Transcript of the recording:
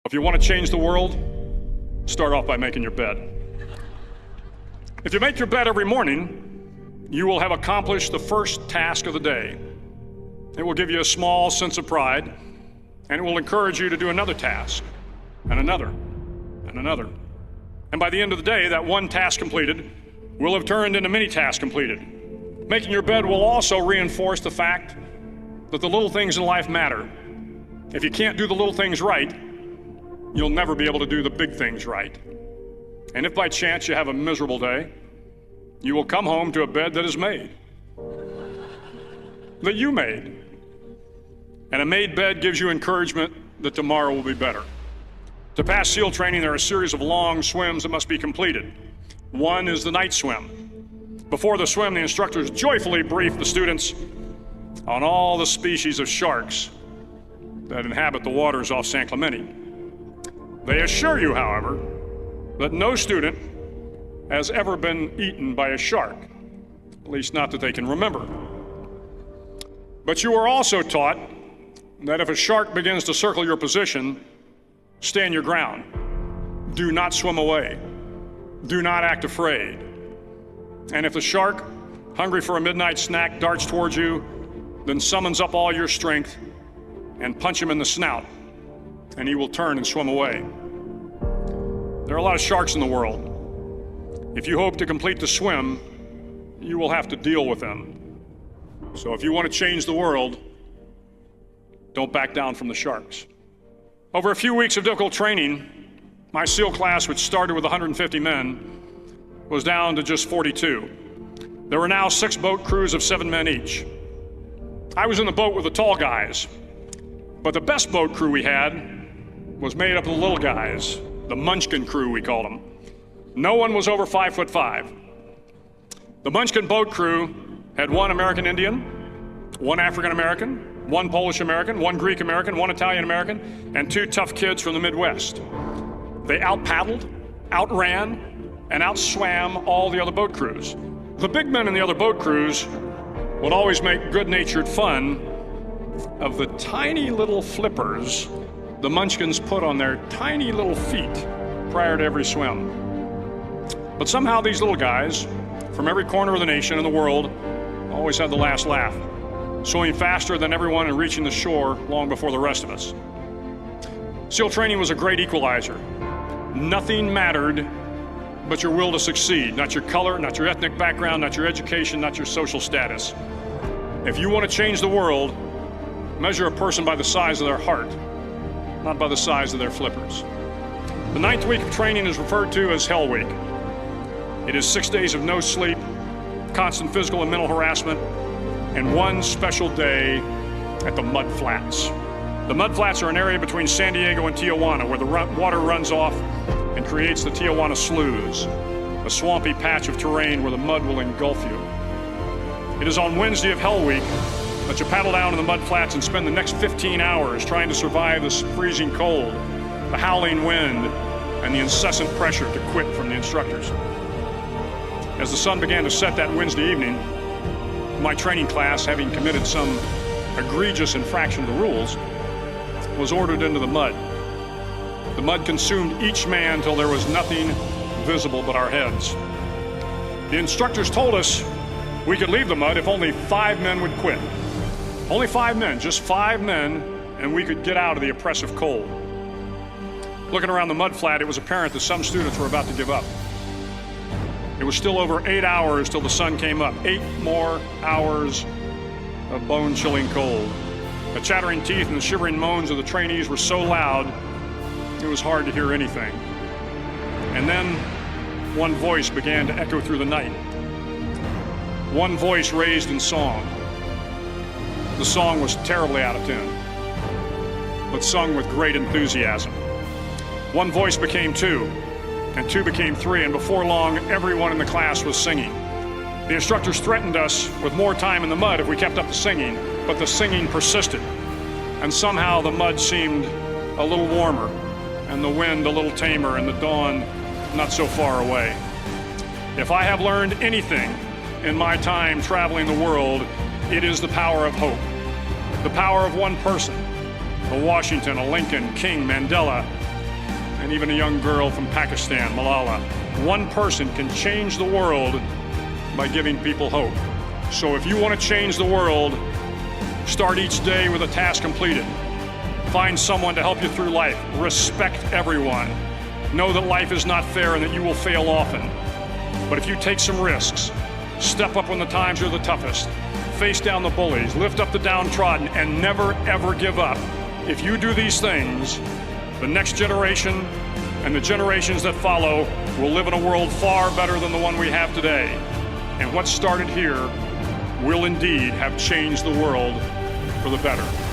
If you want to change the world, start off by making your bed. If you make your bed every morning, you will have accomplished the first task of the day. It will give you a small sense of pride, and it will encourage you to do another task, and another, and another. And by the end of the day, that one task completed will have turned into many tasks completed. Making your bed will also reinforce the fact that the little things in life matter. If you can't do the little things right, you'll never be able to do the big things right. And if by chance you have a miserable day, you will come home to a bed that is made, that you made. And a made bed gives you encouragement that tomorrow will be better. To pass SEAL training, there are a series of long swims that must be completed. One is the night swim. Before the swim, the instructors joyfully brief the students on all the species of sharks that inhabit the waters off San Clemente. They assure you, however, that no student has ever been eaten by a shark, at least not that they can remember. But you are also taught that if a shark begins to circle your position, stand your ground. Do not swim away. Do not act afraid. And if the shark, hungry for a midnight snack, darts towards you, then summons up all your strength and punch him in the snout, and he will turn and swim away. There are a lot of sharks in the world. If you hope to complete the swim, you will have to deal with them. So if you want to change the world, don't back down from the sharks. Over a few weeks of difficult training, my SEAL class, which started with 150 men, was down to just 42. There were now 6 boat crews of 7 men each. I was in the boat with the tall guys, but the best boat crew we had was made up of the little guys, the Munchkin crew, we called them. No one was over 5'5". The Munchkin boat crew had 1 American Indian, 1 African American, 1 Polish American, 1 Greek American, 1 Italian American, and 2 tough kids from the Midwest. They out-paddled, outran, and outswam all the other boat crews. The big men in the other boat crews would always make good-natured fun of the tiny little flippers the Munchkins put on their tiny little feet prior to every swim. But somehow these little guys from every corner of the nation and the world always had the last laugh, swimming faster than everyone and reaching the shore long before the rest of us. SEAL training was a great equalizer. Nothing mattered but your will to succeed, not your color, not your ethnic background, not your education, not your social status. If you want to change the world, measure a person by the size of their heart, not by the size of their flippers. The 9th week of training is referred to as Hell Week. It is 6 days of no sleep, constant physical and mental harassment, and 1 special day at the Mud Flats. The Mud Flats are an area between San Diego and Tijuana where the water runs off and creates the Tijuana Sloughs, a swampy patch of terrain where the mud will engulf you. It is on Wednesday of Hell Week that you paddle down in the mud flats and spend the next 15 hours trying to survive the freezing cold, the howling wind, and the incessant pressure to quit from the instructors. As the sun began to set that Wednesday evening, my training class, having committed some egregious infraction of the rules, was ordered into the mud. The mud consumed each man till there was nothing visible but our heads. The instructors told us we could leave the mud if only 5 men would quit. Only 5 men, just 5 men, and we could get out of the oppressive cold. Looking around the mud flat, it was apparent that some students were about to give up. It was still over 8 hours till the sun came up. 8 more hours of bone-chilling cold. The chattering teeth and the shivering moans of the trainees were so loud, it was hard to hear anything. And then one voice began to echo through the night. One voice raised in song. The song was terribly out of tune, but sung with great enthusiasm. One voice became 2, and 2 became 3, and before long, everyone in the class was singing. The instructors threatened us with more time in the mud if we kept up the singing, but the singing persisted, and somehow the mud seemed a little warmer, and the wind a little tamer, and the dawn not so far away. If I have learned anything in my time traveling the world, it is the power of hope, the power of one person, a Washington, a Lincoln, King, Mandela, and even a young girl from Pakistan, Malala. One person can change the world by giving people hope. So if you want to change the world, start each day with a task completed. Find someone to help you through life. Respect everyone. Know that life is not fair and that you will fail often. But if you take some risks, step up when the times are the toughest, face down the bullies, lift up the downtrodden, and never ever give up. If you do these things, the next generation and the generations that follow will live in a world far better than the one we have today. And what started here will indeed have changed the world for the better.